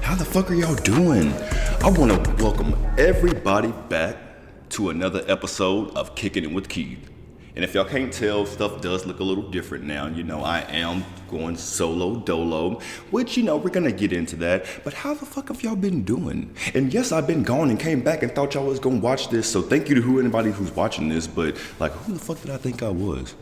How the fuck are y'all doing? I want to welcome everybody back to another episode of Kicking It with Keith. And if y'all can't tell, stuff does look a little different now. You know, I am going solo dolo, which, you know, we're going to get into that. But how the fuck have y'all been doing? And yes, I've been gone and came back and thought y'all was going to watch this. So thank you to anybody who's watching this. But, like, who the fuck did I think I was?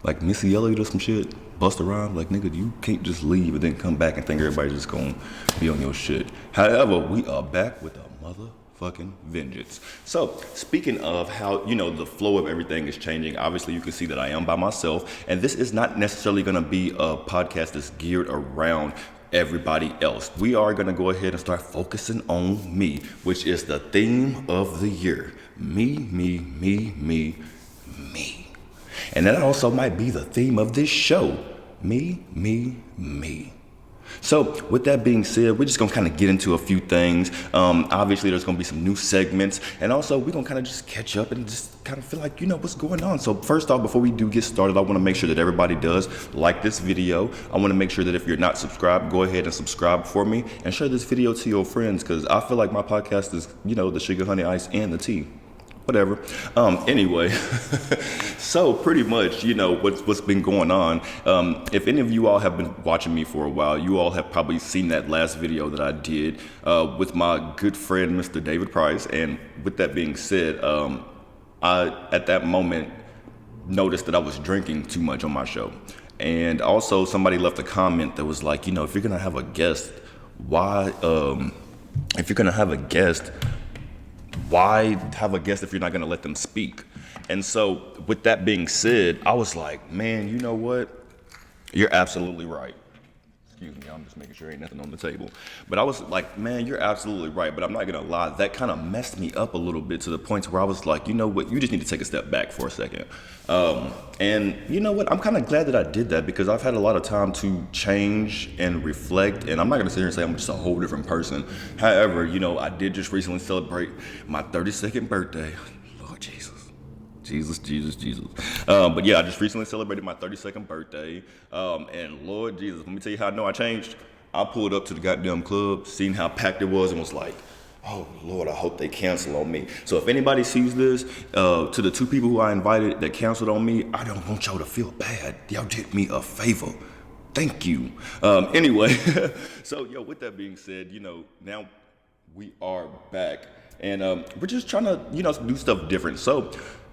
Like Missy Elliott or some shit? Bust around? Like, nigga, you can't just leave and then come back and think everybody's just going to be on your shit. However, we are back with a motherfucking vengeance. So, speaking of how, you know, the flow of everything is changing, obviously you can see that I am by myself, and this is not necessarily going to be a podcast that's geared around everybody else. We are going to go ahead and start focusing on me, which is the theme of the year. Me. And that also might be the theme of this show. Me. So with that being said, we're just going to kind of get into a few things. Obviously, there's going to be some new segments. And also, we're going to kind of just catch up and just kind of feel like, you know, what's going on. So first off, before we do get started, I want to make sure that everybody does like this video. I want to make sure that if you're not subscribed, go ahead and subscribe for me and share this video to your friends, because I feel like my podcast is, you know, the sugar, honey, ice, and the tea. Whatever. Anyway, so pretty much, you know, what's been going on. If any of you all have been watching me for a while, you all have probably seen that last video that I did with my good friend, Mr. David Price. And with that being said, I, at that moment, noticed that I was drinking too much on my show. And also somebody left a comment that was like, you know, if you're going to have a guest, why have a guest if you're not going to let them speak? And so with that being said, I was like, man, you know what? You're absolutely right. Excuse me, I'm just making sure ain't nothing on the table. But I was like, man, you're absolutely right. But I'm not going to lie, that kind of messed me up a little bit to the point where I was like, you know what? You just need to take a step back for a second. And you know what? I'm kind of glad that I did that, because I've had a lot of time to change and reflect. And I'm not going to sit here and say I'm just a whole different person. However, you know, I did just recently celebrate my 32nd birthday. Lord Jesus. But yeah, I just recently celebrated my 32nd birthday. And Lord Jesus, let me tell you how I know I changed. I pulled up to the goddamn club, seen how packed it was, and was like, oh Lord, I hope they cancel on me. So if anybody sees this, to the two people who I invited that canceled on me, I don't want y'all to feel bad. Y'all did me a favor. Thank you. Anyway, so yo, with that being said, you know, now we are back, and we're just trying to, you know, do stuff different. So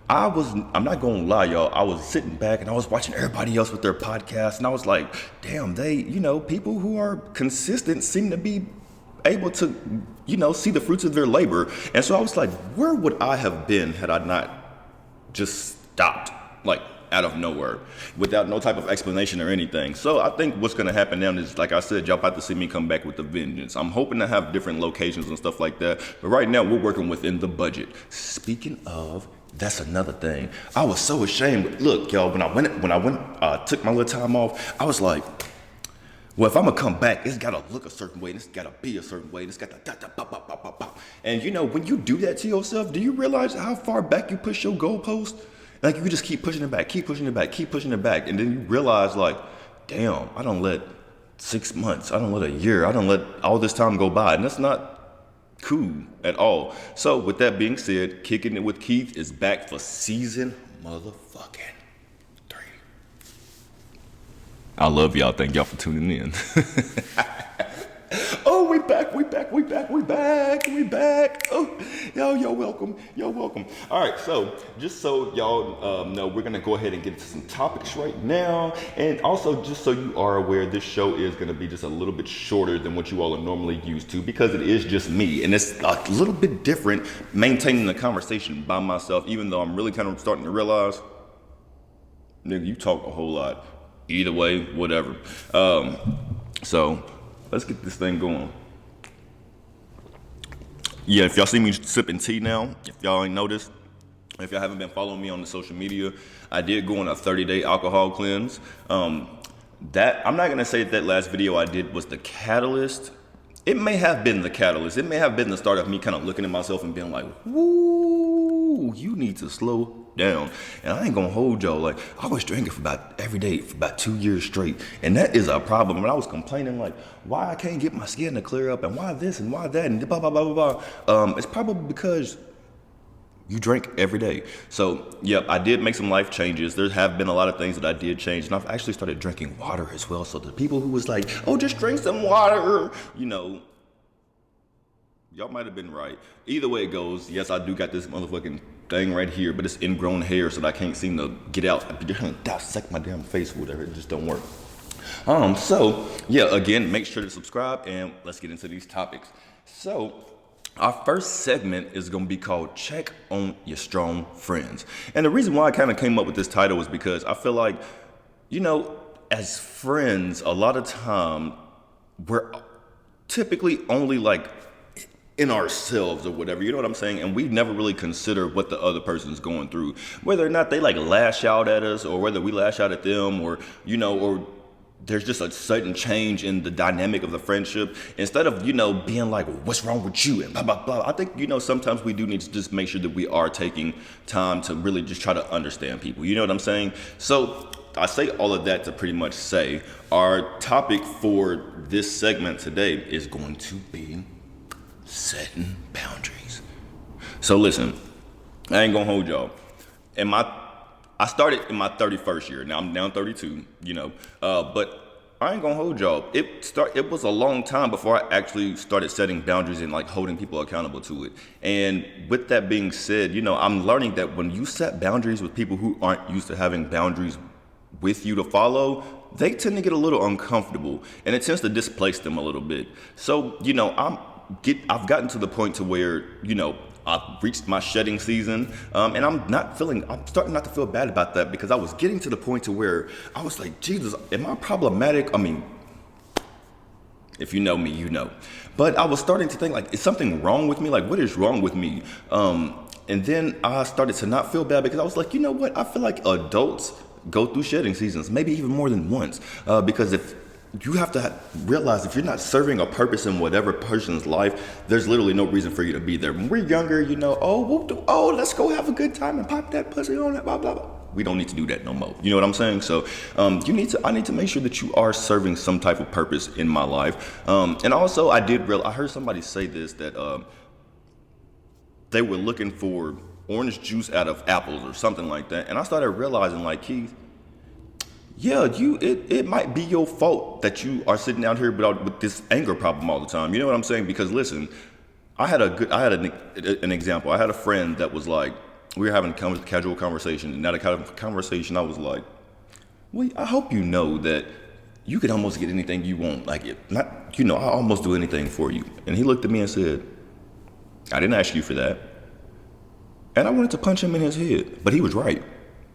I'm not gonna lie, y'all, I was sitting back and I was watching everybody else with their podcasts, and I was like, damn, they, you know, people who are consistent seem to be able to, you know, see the fruits of their labor. And so I was like, where would I have been had I not just stopped, like, out of nowhere, without no type of explanation or anything? So I think what's going to happen now is, like I said, y'all about to see me come back with a vengeance. I'm hoping to have different locations and stuff like that, but right now we're working within the budget. Speaking of, that's another thing. I was so ashamed. Look, y'all, when I took my little time off, I was like, well, if I'm gonna come back, it's gotta look a certain way, and it's gotta be a certain way, and it's gotta da. And you know, when you do that to yourself, do you realize how far back you push your goalpost? Like, you just keep pushing it back, and then you realize, like, damn, I don't let 6 months, I don't let a year, I don't let all this time go by, and that's not cool at all. So with that being said, Kicking It with Keith is back for season motherfucking 3. I love y'all. Thank y'all for tuning in. Oh, we back. Oh, y'all welcome. All right, so just so y'all know, we're gonna go ahead and get into some topics right now, and also just so you are aware, this show is gonna be just a little bit shorter than what you all are normally used to, because it is just me, and it's a little bit different maintaining the conversation by myself, even though I'm really kind of starting to realize, nigga, you talk a whole lot. Either way, whatever. So let's get this thing going. Yeah, if y'all see me sipping tea now, if y'all ain't noticed, if y'all haven't been following me on the social media, I did go on a 30-day alcohol cleanse. That, I'm not gonna say that last video I did was the catalyst. It may have been the catalyst. It may have been the start of me kind of looking at myself and being like, woo, whoa, you need to slow down. And I ain't gonna hold y'all. Like, I was drinking for about every day for about 2 years straight. And that is a problem. And I was complaining like, why I can't get my skin to clear up and why this and why that and blah, blah, blah, blah, blah. It's probably because you drink every day. So, yep, I did make some life changes. There have been a lot of things that I did change. And I've actually started drinking water as well. So the people who was like, oh, just drink some water, you know, y'all might have been right. Either way it goes, yes, I do got this motherfucking thing right here, but it's ingrown hair, so that I can't seem to get out. I'm trying to dissect my damn face or whatever. It just don't work. So, yeah, again, make sure to subscribe, and let's get into these topics. So, our first segment is going to be called Check on Your Strong Friends. And the reason why I kind of came up with this title is because I feel like, you know, as friends, a lot of time, we're typically only like in ourselves or whatever, you know what I'm saying? And we never really consider what the other person's going through, whether or not they like lash out at us or whether we lash out at them or, you know, or there's just a sudden change in the dynamic of the friendship. Instead of, you know, being like, what's wrong with you and blah, blah, blah. I think, you know, sometimes we do need to just make sure that we are taking time to really just try to understand people. You know what I'm saying? So I say all of that to pretty much say our topic for this segment today is going to be setting boundaries. So listen, I ain't gonna hold y'all. I started in my 31st year. Now I'm now 32, you know, but I ain't gonna hold y'all. It was a long time before I actually started setting boundaries and like holding people accountable to it. And with that being said, you know, I'm learning that when you set boundaries with people who aren't used to having boundaries with you to follow, they tend to get a little uncomfortable and it tends to displace them a little bit. So, you know, I've gotten to the point to where, you know, I've reached my shedding season, and I'm starting not to feel bad about that because I was getting to the point to where I was like, Jesus, am I problematic? I mean, if you know me, you know. But I was starting to think like, is something wrong with me? Like, what is wrong with me? And then I started to not feel bad because I was like, you know what? I feel like adults go through shedding seasons, maybe even more than once, because if you have to realize if you're not serving a purpose in whatever person's life, there's literally no reason for you to be there. When we're younger, you know, let's go have a good time and pop that pussy on it, blah, blah, blah. We don't need to do that no more. You know what I'm saying? So I need to make sure that you are serving some type of purpose in my life. And also I heard somebody say this, that they were looking for orange juice out of apples or something like that. And I started realizing like, Keith, yeah, it might be your fault that you are sitting down here with this anger problem all the time. You know what I'm saying? Because listen, I had an example. I had a friend that was like, we were having a casual conversation, and out of conversation, I was like, well, I hope you know that you can almost get anything you want. Like, I almost do anything for you. And he looked at me and said, I didn't ask you for that. And I wanted to punch him in his head, but he was right.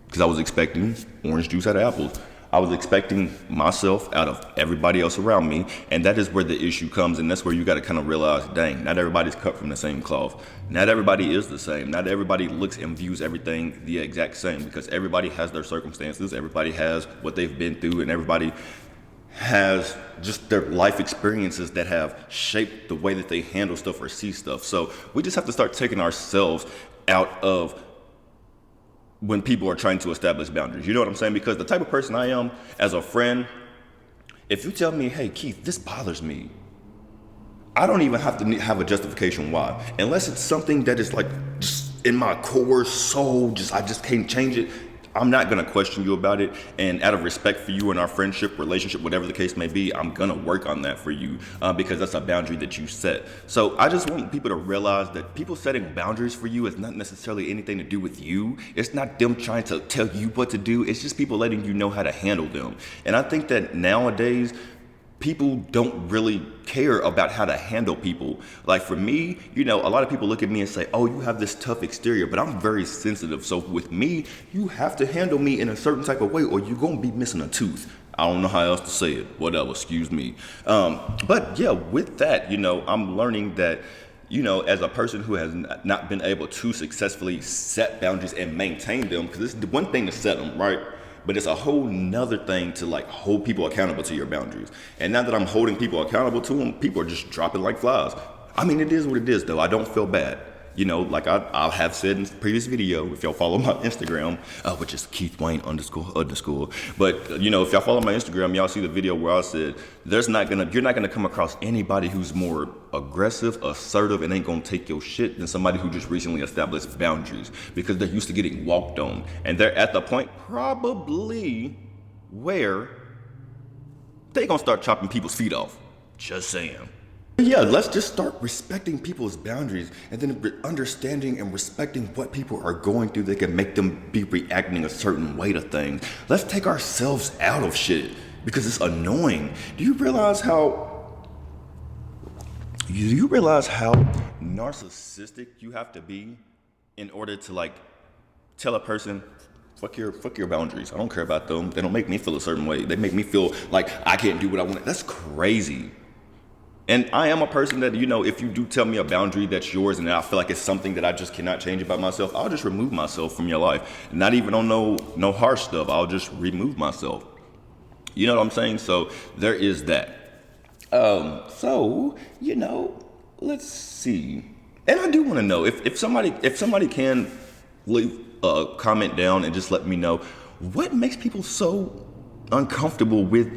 Because I was expecting orange juice out of apples. I was expecting myself out of everybody else around me. And that is where the issue comes. And that's where you got to kind of realize, dang, not everybody's cut from the same cloth. Not everybody is the same. Not everybody looks and views everything the exact same. Because everybody has their circumstances. Everybody has what they've been through. And everybody has just their life experiences that have shaped the way that they handle stuff or see stuff. So we just have to start taking ourselves out of when people are trying to establish boundaries. You know what I'm saying? Because the type of person I am as a friend, if you tell me, hey, Keith, this bothers me, I don't even have to have a justification why. Unless it's something that is like just in my core soul, I just can't change it. I'm not going to question you about it. And out of respect for you and our friendship, relationship, whatever the case may be, I'm going to work on that for you because that's a boundary that you set. So I just want people to realize that people setting boundaries for you is not necessarily anything to do with you. It's not them trying to tell you what to do. It's just people letting you know how to handle them. And I think that nowadays, people don't really care about how to handle people. Like for me, you know, a lot of people look at me and say, oh, you have this tough exterior, but I'm very sensitive. So with me, you have to handle me in a certain type of way or you're going to be missing a tooth. I don't know how else to say it. Whatever, excuse me. But yeah, with that, you know, I'm learning that, you know, as a person who has not been able to successfully set boundaries and maintain them, because it's the one thing to set them, right? But it's a whole nother thing to like hold people accountable to your boundaries. And now that I'm holding people accountable to them, people are just dropping like flies. I mean, it is what it is though. I don't feel bad. like I have said in the previous video, if y'all follow my Instagram, which is Keith Wayne __. But if y'all follow my Instagram, y'all see the video where I said you're not gonna come across anybody who's more aggressive, assertive, and ain't gonna take your shit than somebody who just recently established boundaries, because they're used to getting walked on, and they're at the point probably where they gonna start chopping people's feet off. Just saying. Yeah, let's just start respecting people's boundaries, and then understanding and respecting what people are going through that can make them be reacting a certain way to things. Let's take ourselves out of shit because it's annoying. Do you realize how narcissistic you have to be in order to tell a person, fuck your boundaries. I don't care about them. They don't make me feel a certain way. They make me feel like I can't do what I want. That's crazy. And I am a person that, if you do tell me a boundary that's yours and I feel like it's something that I just cannot change about myself, I'll just remove myself from your life. Not even on no harsh stuff. I'll just remove myself. You know what I'm saying? So there is that. Let's see. And I do want to know if somebody can leave a comment down and just let me know what makes people so uncomfortable with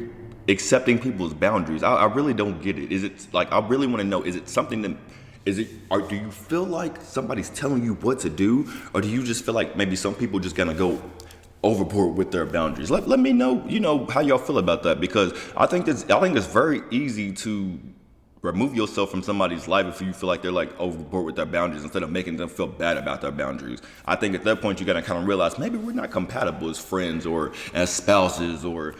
accepting people's boundaries. I really don't get it. Is it I really want to know, is it something that, do you feel like somebody's telling you what to do, or do you just feel like maybe some people just gonna go overboard with their boundaries? Let me know, how y'all feel about that, because I think it's very easy to remove yourself from somebody's life if you feel like they're overboard with their boundaries, instead of making them feel bad about their boundaries. I think at that point you gotta kind of realize maybe we're not compatible as friends or as spouses or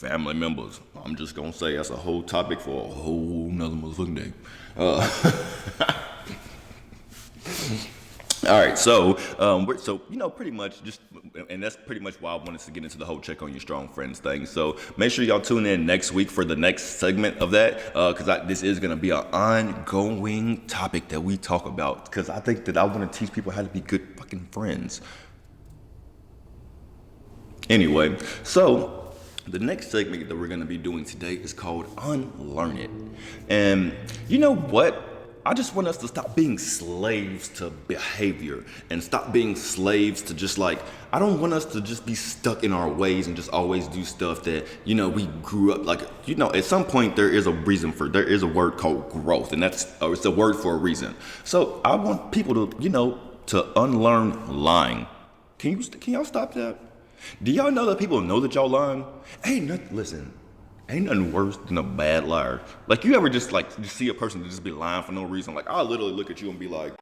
family members. I'm just gonna say that's a whole topic for a whole nother motherfucking day. All right, so pretty much just, and that's pretty much why I wanted to get into the whole check on your strong friends thing. So make sure y'all tune in next week for the next segment of that, because this is gonna be an ongoing topic that we talk about, because I think that I want to teach people how to be good fucking friends. Anyway, so the next segment that we're going to be doing today is called Unlearn It. And you know what? I just want us to stop being slaves to behavior and stop being slaves to just I don't want us to just be stuck in our ways and just always do stuff that, we grew up at some point there is a word called growth, and it's a word for a reason. So I want people to unlearn lying. Can y'all stop that? Do y'all know that people know that y'all lying? Ain't nothing worse than a bad liar. You ever just you see a person that just be lying for no reason? I'll literally look at you and be like,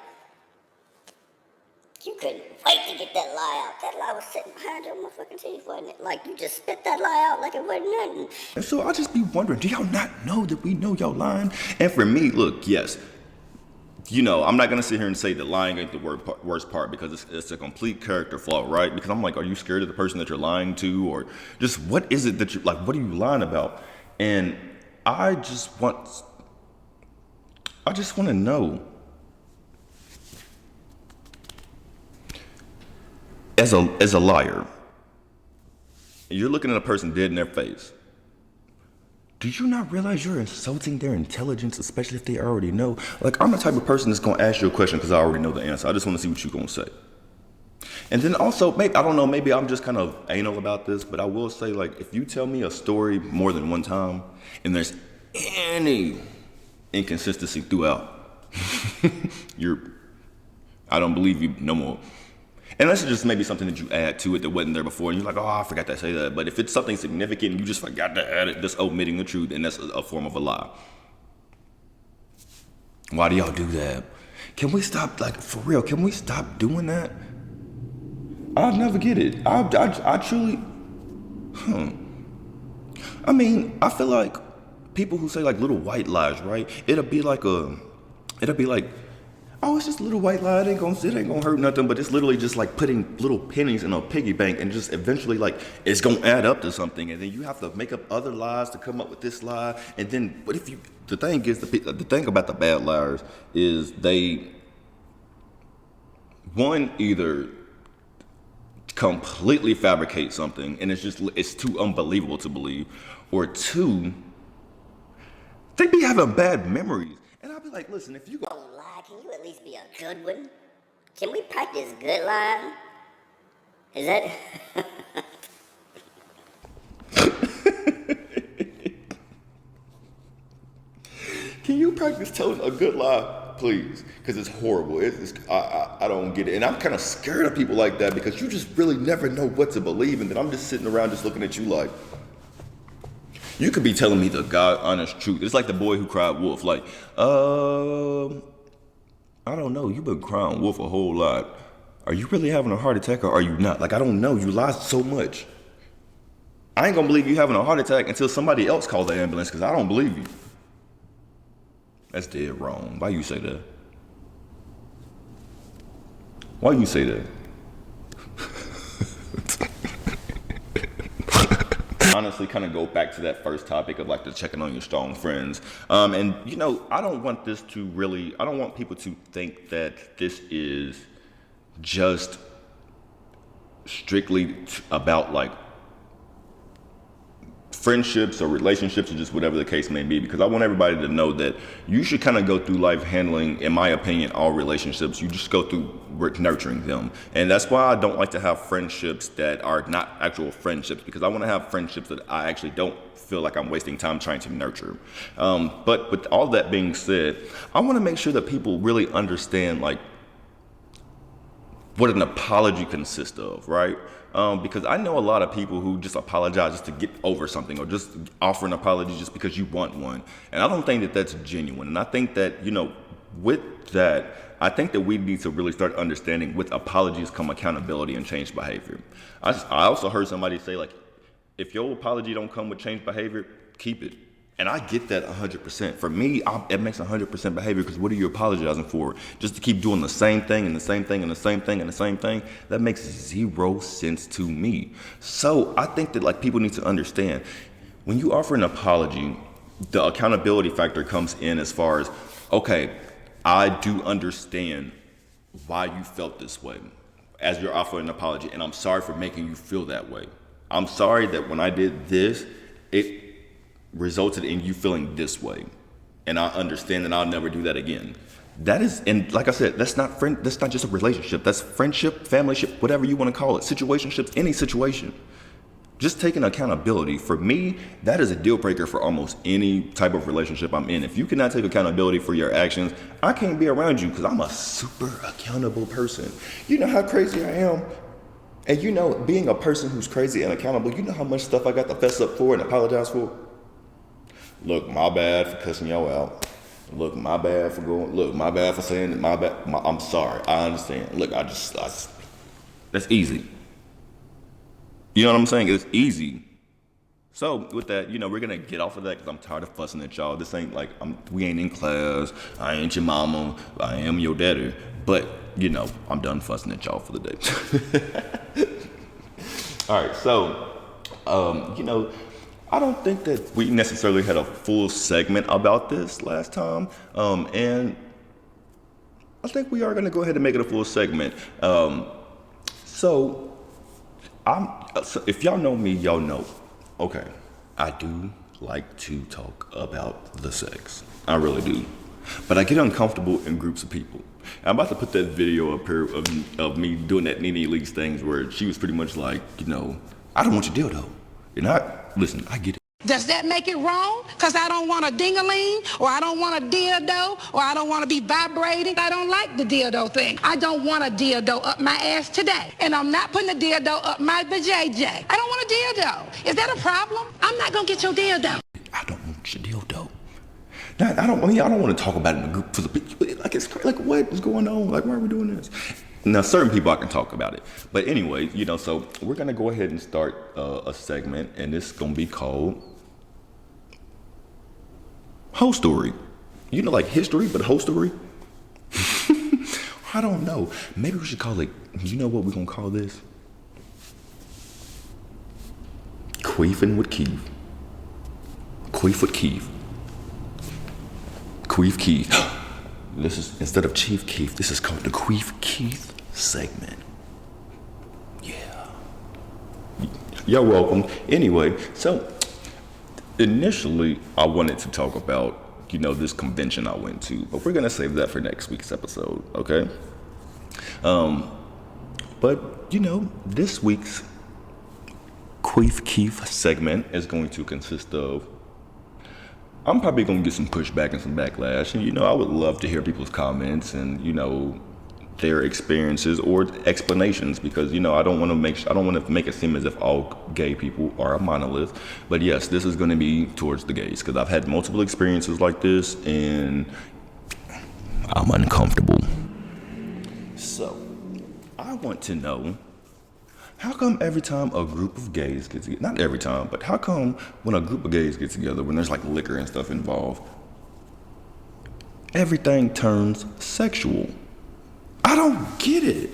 you couldn't wait to get that lie out. That lie was sitting behind your motherfucking teeth, wasn't it? You just spit that lie out like it wasn't nothing. And so I just be wondering, do y'all not know that we know y'all lying? And for me, look, yes, I'm not going to sit here and say that lying ain't the worst part, because it's a complete character flaw, right? Because I'm are you scared of the person that you're lying to? Or just what is it that you, what are you lying about? And I just want to know, as a liar, you're looking at a person dead in their face. Do you not realize you're insulting their intelligence, especially if they already know? I'm the type of person that's going to ask you a question because I already know the answer. I just want to see what you're going to say. And then also, maybe I'm just kind of anal about this, but I will say, if you tell me a story more than one time and there's any inconsistency throughout, I don't believe you no more. Unless it's just maybe something that you add to it that wasn't there before, and you're like, oh, I forgot to say that. But if it's something significant and you just forgot to add it, just omitting the truth, and that's a form of a lie. Why do y'all do that? Can we stop, for real, can we stop doing that? I'll never get it. I truly, I feel like people who say little white lies, right? It'll be like, oh, it's just a little white lie. It ain't gonna hurt nothing. But it's literally just putting little pennies in a piggy bank, and just eventually it's gonna add up to something. And then you have to make up other lies to come up with this lie. And then, but the thing about the bad liars is they, one, either completely fabricate something and it's too unbelievable to believe, or two, they be having bad memories. And I be be like, listen, if you go Don't lie, can you at least be a good one? Can we practice good lying? Is that... Can you practice telling a good lie, please? Because it's horrible. I don't get it. And I'm kind of scared of people like that because you just really never know what to believe. And then I'm just sitting around just looking at you like, you could be telling me the God honest truth. It's like the boy who cried wolf. Like, I don't know. You've been crying wolf a whole lot. Are you really having a heart attack or are you not? Like, I don't know. You lie so much. I ain't gonna believe you having a heart attack until somebody else calls the ambulance because I don't believe you. That's dead wrong. Why you say that? Why you say that? Honestly, kind of go back to that first topic of like the checking on your strong friends. And you know, I don't want people to think that this is just strictly about like friendships or relationships or just whatever the case may be, because I want everybody to know that you should kind of go through life handling, in my opinion, all relationships. You just go through nurturing them. And that's why I don't like to have friendships that are not actual friendships, because I want to have friendships that I actually don't feel like I'm wasting time trying to nurture. But with all that being said, I want to make sure that people really understand like what an apology consists of, right? Because I know a lot of people who just apologize just to get over something or just offer an apology just because you want one. And I don't think that that's genuine. And I think that, you know, with that, I think that we need to really start understanding with apologies come accountability and change behavior. I also heard somebody say, like, if your apology don't come with change behavior, keep it. And I get that 100%. For me, it makes 100% behavior, because what are you apologizing for? Just to keep doing the same thing and the same thing and the same thing and the same thing? That makes zero sense to me. So I think that like people need to understand, when you offer an apology, the accountability factor comes in as far as, okay, I do understand why you felt this way as you're offering an apology, and I'm sorry for making you feel that way. I'm sorry that when I did this, it resulted in you feeling this way, and I understand that I'll never do that again. That is, and like I said, that's not just a relationship. That's friendship, familyship, whatever you want to call it, situationships, any situation. Just taking accountability, for me, that is a deal breaker for almost any type of relationship I'm in. If you cannot take accountability for your actions, I can't be around you, because I'm a super accountable person. You know how crazy I am? And you know, being a person who's crazy and accountable, you know how much stuff I got to fess up for and apologize for? Look, my bad for cussing y'all out. Look, my bad for saying it. I'm sorry. I understand. Look, I just, that's easy. You know what I'm saying? It's easy. So with that, you know, we're gonna get off of that because I'm tired of fussing at y'all. This ain't like, we ain't in class. I ain't your mama. I am your daddy. But, you know, I'm done fussing at y'all for the day. All right, so, you know, I don't think that we necessarily had a full segment about this last time, and I think we are going to go ahead and make it a full segment. So if y'all know me, y'all know, okay, I do like to talk about the sex. I really do. But I get uncomfortable in groups of people. I'm about to put that video up here of me doing that Nene Leakes things where she was pretty much like, you know, I don't want your dildo. You're not, listen, I get it. Does that make it wrong? Because I don't want a ding-a-ling, or I don't want a dildo, or I don't want to be vibrating. I don't like the dildo thing. I don't want a dildo up my ass today. And I'm not putting a dildo up my vajayjay. I don't want a dildo. Is that a problem? I'm not going to get your dildo. I don't want your dildo. Now, I don't want to talk about it in a group full of people. Like, it's crazy. Like, what is going on? Like, why are we doing this? Now, certain people I can talk about it. But anyway, you know, so we're going to go ahead and start a segment, and this is going to be called Whole Story. You know, like history, but whole story? I don't know. Maybe we should call it, you know what we're going to call this? Queefing with Keith. Queef with Keith. Queef Keith. This is, instead of Chief Keith, this is called the Queef Keith segment. Yeah. You're welcome. Anyway, so initially I wanted to talk about this convention I went to. But we're gonna save that for next week's episode, okay? But this week's Queef Keef segment is going to consist of, I'm probably going to get some pushback and some backlash. And, I would love to hear people's comments and, their experiences or explanations, because, I don't want to make it seem as if all gay people are a monolith. But yes, this is going to be towards the gays, because I've had multiple experiences like this and I'm uncomfortable. So I want to know, how come every time a group of gays get together, not every time, but how come when a group of gays get together, when there's like liquor and stuff involved, everything turns sexual? I don't get it.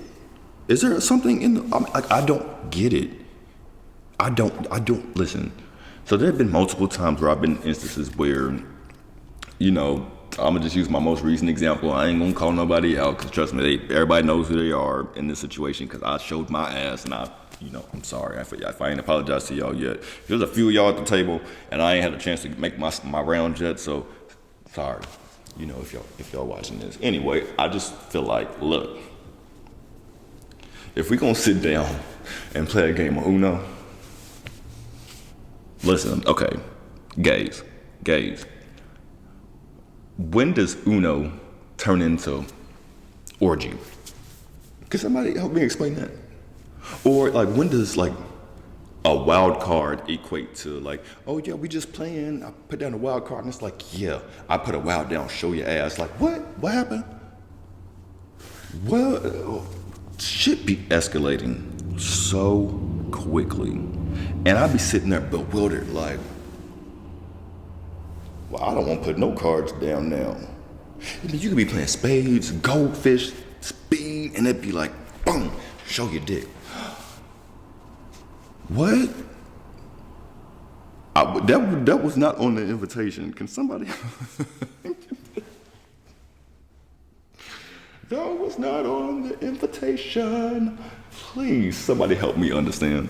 Is there something I don't get it. I don't listen. So there have been multiple times where I've been in instances where, I'm gonna just use my most recent example. I ain't gonna call nobody out, because trust me, everybody knows who they are in this situation, because I showed my ass, and I'm sorry if I ain't apologized to y'all yet. There's a few of y'all at the table, and I ain't had a chance to make my rounds yet, so sorry. If y'all watching this. Anyway, I just feel like, look, if we gonna sit down and play a game of Uno, listen, okay, gays, when does Uno turn into orgy? Can somebody help me explain that? Or when does a wild card equate to oh yeah, we just playing, I put down a wild card, and it's yeah, I put a wild down, show your ass. What happened? Well, shit be escalating so quickly, and I be sitting there bewildered well, I don't want to put no cards down now. You could be playing spades, goldfish, speed, and it'd be boom, show your dick. What? That was not on the invitation. Can somebody? That was not on the invitation. Please, somebody help me understand.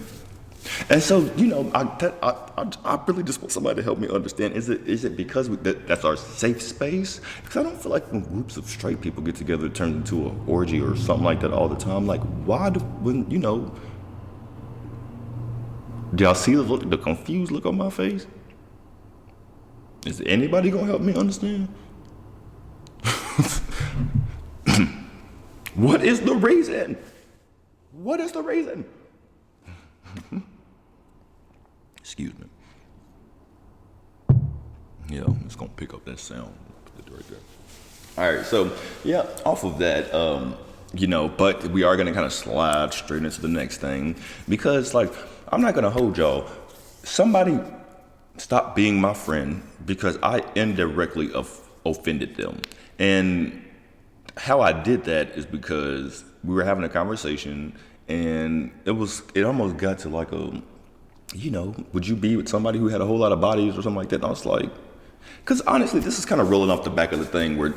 And so, I really just want somebody to help me understand. Is it because that's our safe space? Because I don't feel like when groups of straight people get together, it turns into an orgy or something like that all the time. Why do y'all see the confused look on my face? Is anybody gonna help me understand? What is the reason? What is the reason? Excuse me. Yeah, I'm just gonna pick up that sound. Put it right there. All right, so yeah, off of that, but we are gonna kind of slide straight into the next thing, because I'm not gonna hold y'all. Somebody stop being my friend because I indirectly offended them. And how I did that is because we were having a conversation, and it almost got to would you be with somebody who had a whole lot of bodies or something like that? And I was because honestly, this is kind of rolling off the back of the thing where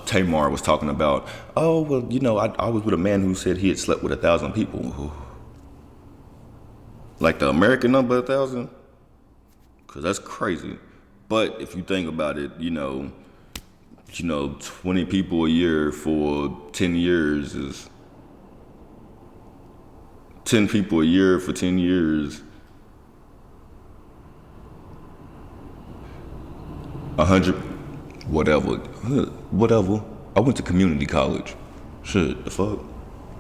Tamar was talking about, oh, well, I was with a man who said he had slept with 1,000 people. The American number 1,000? Because that's crazy. But if you think about it, 20 people a year for 10 years is 10 people a year for 10 years. 100, whatever. I went to community college. Shit, the fuck?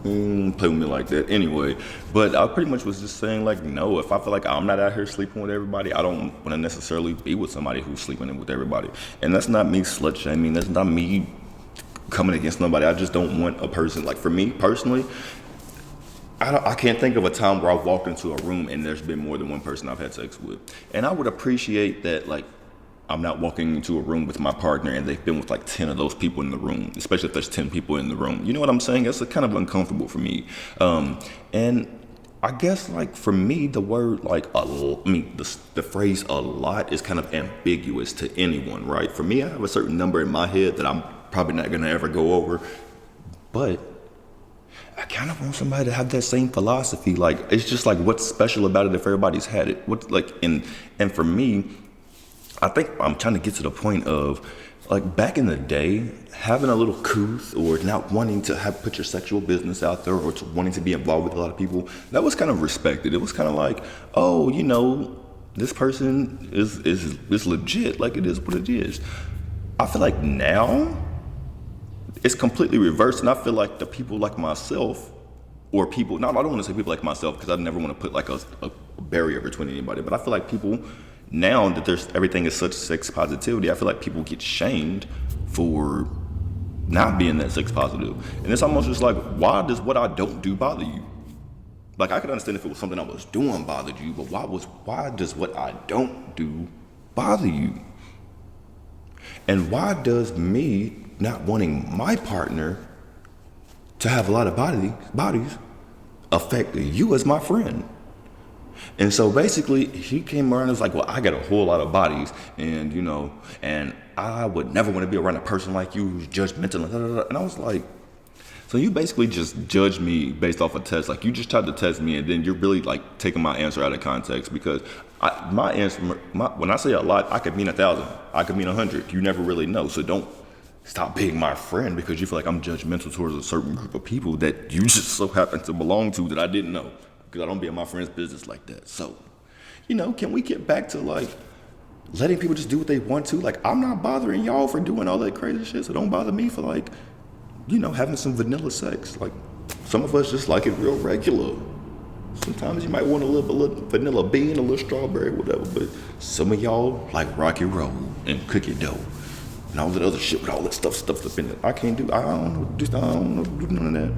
Play with me like that. Anyway, but I pretty much was just saying no, if I feel like I'm not out here sleeping with everybody, I don't want to necessarily be with somebody who's sleeping with everybody. And that's not me slut shaming. That's not me coming against nobody. I just don't want a person, for me personally, I can't think of a time where I've walked into a room and there's been more than one person I've had sex with. And I would appreciate that, I'm not walking into a room with my partner and they've been with 10 of those people in the room, especially if there's 10 people in the room. You know what I'm saying? That's kind of uncomfortable for me. And I guess for me, the word the phrase a lot is kind of ambiguous to anyone, right? For me, I have a certain number in my head that I'm probably not going to ever go over. But I kind of want somebody to have that same philosophy. It's just what's special about it if everybody's had it? And for me, I think I'm trying to get to the point of like back in the day, having a little couth or not wanting to put your sexual business out there or to wanting to be involved with a lot of people, that was kind of respected. It was kind of like, oh, you know, this person is legit. Like, it is what it is. I feel like now it's completely reversed, and I feel like the people like myself, or people, no, I don't want to say people like myself because I never want to put like a barrier between anybody, but I feel like people, now that everything is such sex positivity, I feel like people get shamed for not being that sex positive. And it's almost just like, why does what I don't do bother you? Like, I could understand if it was something I was doing bothered you, but why does what I don't do bother you? And why does me not wanting my partner to have a lot of bodies affect you as my friend? And so basically he came around and was like, well, I got a whole lot of bodies, and you know, and I would never want to be around a person like you who's judgmental. And I was like, so you basically just judged me based off a test. Like, you just tried to test me, and then you're really like taking my answer out of context, because my answer, when I say a lot, I could mean 1,000, I could mean 100. You never really know. So don't stop being my friend because you feel like I'm judgmental towards a certain group of people that you just so happen to belong to that I didn't know, because I don't be in my friend's business like that. So, you know, can we get back to like letting people just do what they want to? Like, I'm not bothering y'all for doing all that crazy shit, so don't bother me for like, you know, having some vanilla sex. Like, some of us just like it real regular. Sometimes you might want a little vanilla bean, a little strawberry, whatever, but some of y'all like rocky road and cookie dough and all that other shit with all that stuff stuffed up in it. I can't do, I don't do none of that.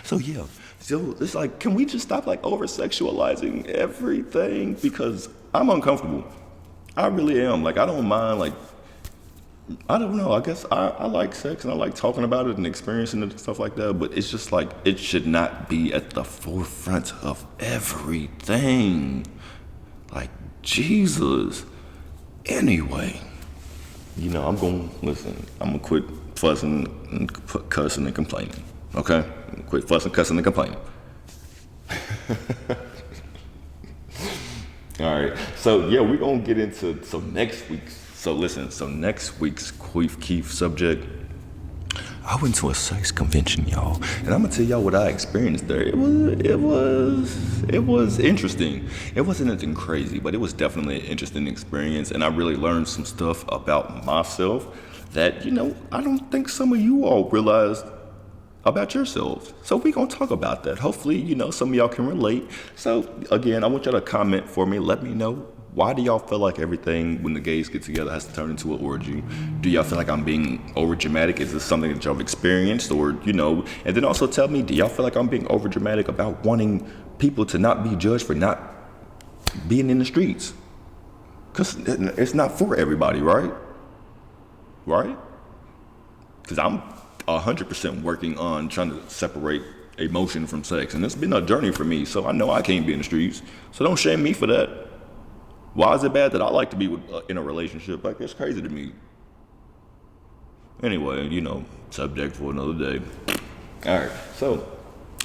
So yeah, so it's like, can we just stop like over sexualizing everything? Because I'm uncomfortable. I really am. Like, I don't mind, like, I don't know, I guess I like sex and I like talking about it and experiencing it and stuff like that, but it's just like, it should not be at the forefront of everything. Like, Jesus. Anyway, you know, I'm gonna quit fussing and cussing and complaining, okay? Quit fussing, cussing, and complaining. All right, so yeah, we're gonna get into next week's Keith subject. I went to a sex convention, y'all, and I'm gonna tell y'all what I experienced there. It was interesting. It wasn't anything crazy, but it was definitely an interesting experience, and I really learned some stuff about myself that, you know, I don't think some of you all realized about yourselves. So we're gonna talk about that. Hopefully, you know, some of y'all can relate. So again, I want y'all to comment for me. Let me know, why do y'all feel like everything when the gays get together has to turn into an orgy? Do y'all feel like I'm being over dramatic? Is this something that y'all have experienced, or, you know? And then also tell me, do y'all feel like I'm being over dramatic about wanting people to not be judged for not being in the streets? Because it's not for everybody, right? Right? Because I'm 100% working on trying to separate emotion from sex, and it's been a journey for me, so I know I can't be in the streets, so don't shame me for that. Why is it bad that I like to be in a relationship? Like, it's crazy to me. Anyway, you know, subject for another day. All right, so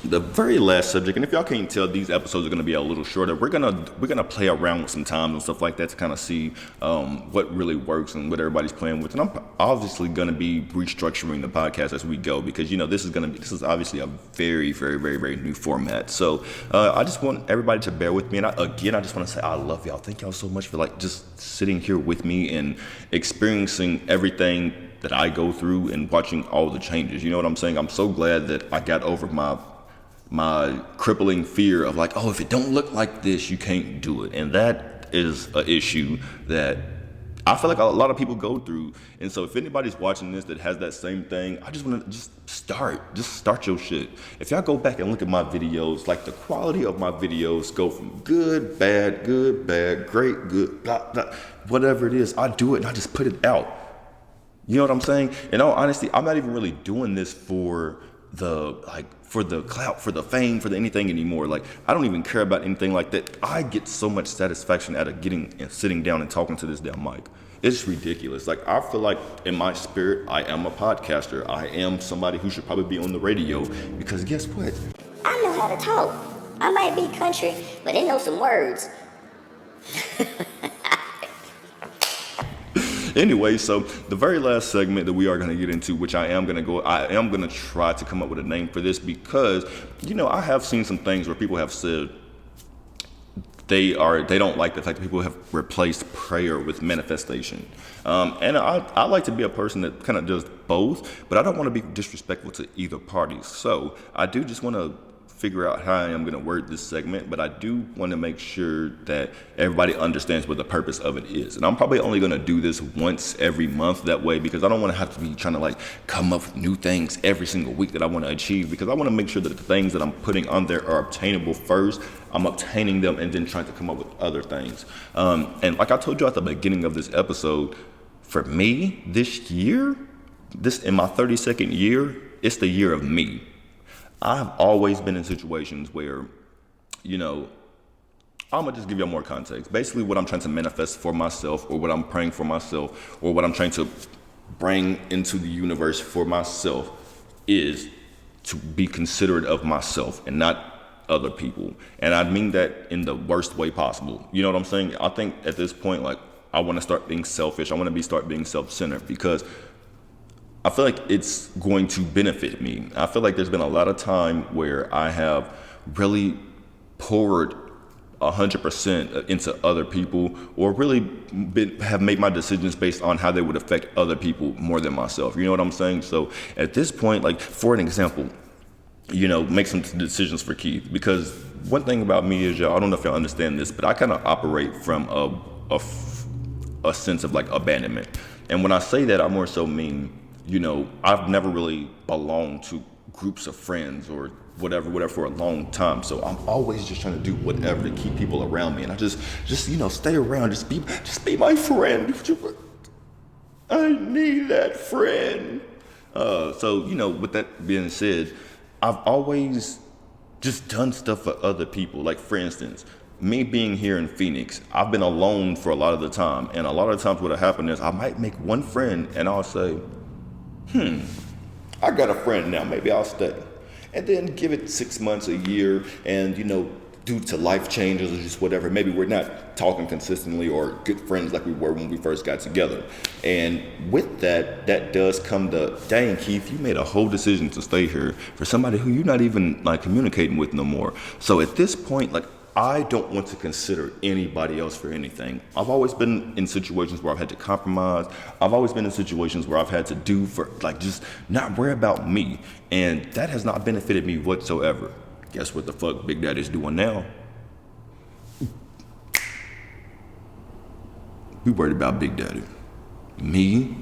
the very last subject, and if y'all can't tell, these episodes are going to be a little shorter. We're gonna play around with some times and stuff like that to kind of see what really works and what everybody's playing with. And I'm obviously going to be restructuring the podcast as we go, because, you know, this is obviously a very, very, very, very new format. So I just want everybody to bear with me. And I just want to say I love y'all. Thank y'all so much for like just sitting here with me and experiencing everything that I go through and watching all the changes. You know what I'm saying? I'm so glad that I got over my crippling fear of like, oh, if it don't look like this, you can't do it. And that is an issue that I feel like a lot of people go through. And so if anybody's watching this that has that same thing, I just want to start your shit. If y'all go back and look at my videos, like the quality of my videos go from good, bad, great, good, blah, blah, whatever it is, I do it and I just put it out. You know what I'm saying? In all honesty, I'm not even really doing this for the clout, for the fame, for the anything anymore. Like, I don't even care about anything like that. I get so much satisfaction out of getting and sitting down and talking to this damn mic. It's ridiculous. Like, I feel like in my spirit, I am a podcaster. I am somebody who should probably be on the radio, because guess what? I know how to talk. I might be country, but they know some words. Anyway, so the very last segment that we are going to get into, which I am going to try to come up with a name for this because, I have seen some things where people have said they don't like the fact that people have replaced prayer with manifestation. And I like to be a person that kind of does both, but I don't want to be disrespectful to either party. So I do just want to figure out how I am going to word this segment, but I do want to make sure that everybody understands what the purpose of it is. And I'm probably only going to do this once every month that way because I don't want to have to be trying to come up with new things every single week that I want to achieve, because I want to make sure that the things that I'm putting on there are obtainable first. I'm obtaining them and then trying to come up with other things. And like I told you at the beginning of this episode, for me, this year, in my 32nd year, it's the year of me. I've always been in situations where, I'm going to just give you more context. Basically, what I'm trying to manifest for myself, or what I'm praying for myself, or what I'm trying to bring into the universe for myself is to be considerate of myself and not other people. And I mean that in the worst way possible. You know what I'm saying? I think at this point, I want to start being selfish. I want to start being self-centered because I feel like it's going to benefit me. I feel like there's been a lot of time where I have really poured 100% into other people, or really have made my decisions based on how they would affect other people more than myself. You know what I'm saying? So at this point, for an example, make some decisions for Keith, because one thing about me is, I don't know if y'all understand this, but I kind of operate from a sense of abandonment. And when I say that, I more so mean, I've never really belonged to groups of friends or whatever for a long time. So I'm always just trying to do whatever to keep people around me. And I just stay around, just be my friend. I need that friend. So, with that being said, I've always just done stuff for other people. Like, for instance, me being here in Phoenix, I've been alone for a lot of the time. And a lot of the times what'll happen is I might make one friend and I'll say, I got a friend now, maybe I'll stay. And then give it 6 months, a year, and due to life changes or just whatever, maybe we're not talking consistently or good friends like we were when we first got together. And with that does come the, dang, Keith, you made a whole decision to stay here for somebody who you're not even communicating with no more. So at this point, I don't want to consider anybody else for anything. I've always been in situations where I've had to compromise. I've always been in situations where I've had to do for just not worry about me. And that has not benefited me whatsoever. Guess what the fuck Big Daddy's doing now? We worried about Big Daddy. Me.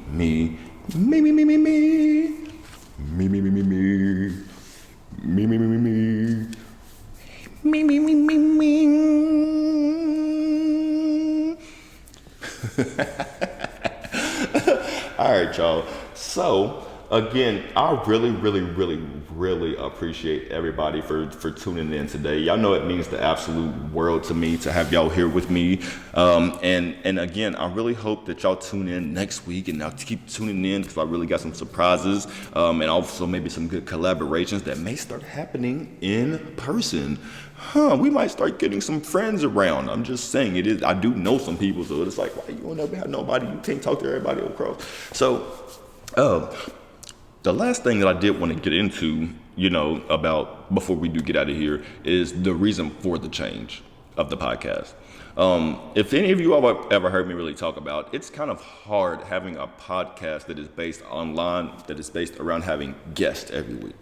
All right, y'all. So again, I really appreciate everybody for tuning in today. Y'all know it means the absolute world to me to have y'all here with me. And again, I really hope that y'all tune in next week, and I'll keep tuning in because I really got some surprises, and also maybe some good collaborations that may start happening in person. We might start getting some friends around. I'm just saying it is. I do know some people, so it's like, why you don't ever have nobody? You can't talk to everybody across. So, the last thing that I did want to get into, about before we do get out of here, is the reason for the change of the podcast. If any of you have ever heard me really talk about, it's kind of hard having a podcast that is based online, that is based around having guests every week.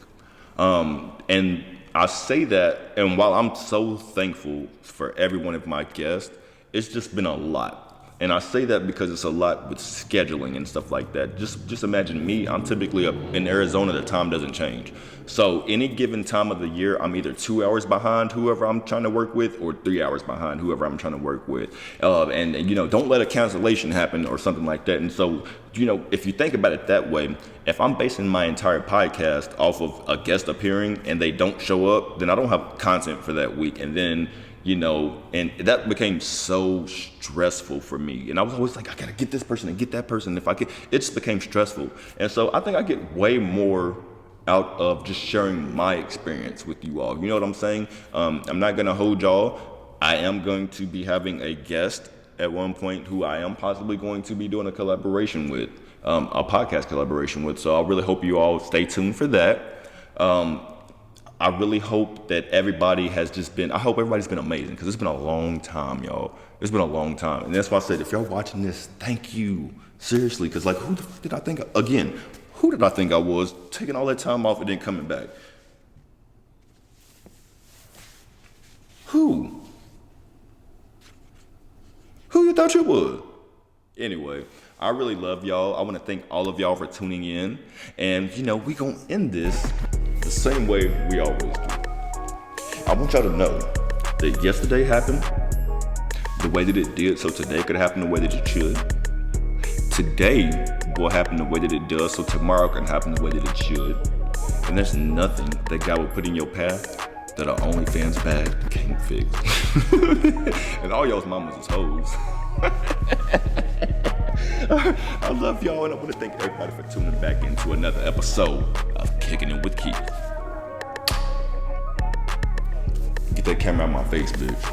And I say that, and while I'm so thankful for every one of my guests, it's just been a lot. And I say that because it's a lot with scheduling and stuff like that. Just imagine me, I'm typically in Arizona, the time doesn't change. So any given time of the year, I'm either 2 hours behind whoever I'm trying to work with or 3 hours behind whoever I'm trying to work with. And don't let a cancellation happen or something like that. And so, if you think about it that way, if I'm basing my entire podcast off of a guest appearing and they don't show up, then I don't have content for that week. And then, and that became so stressful for me. And I was always like, I gotta get this person and get that person. If I get, it just became stressful. And so I think I get way more out of just sharing my experience with you all. You know what I'm saying? I'm not gonna hold y'all. I am going to be having a guest at one point who I am possibly going to be doing a collaboration with, a podcast collaboration with. So I really hope you all stay tuned for that. I really hope that everybody I hope everybody's been amazing, because it's been a long time, y'all. It's been a long time. And that's why I said, if y'all watching this, thank you. Seriously, because like, who did I think I was, taking all that time off and then coming back? Who you thought you was? Anyway, I really love y'all. I want to thank all of y'all for tuning in. And, we going to end this the same way we always do. I want y'all to know that yesterday happened the way that it did, so today could happen the way that it should. Today will happen the way that it does, so tomorrow can happen the way that it should. And there's nothing that God will put in your path that our OnlyFans bag can't fix. And all y'all's mamas is hoes. I love y'all, and I want to thank everybody for tuning back into another episode of Kicking It with Keith. Get that camera out my face, bitch.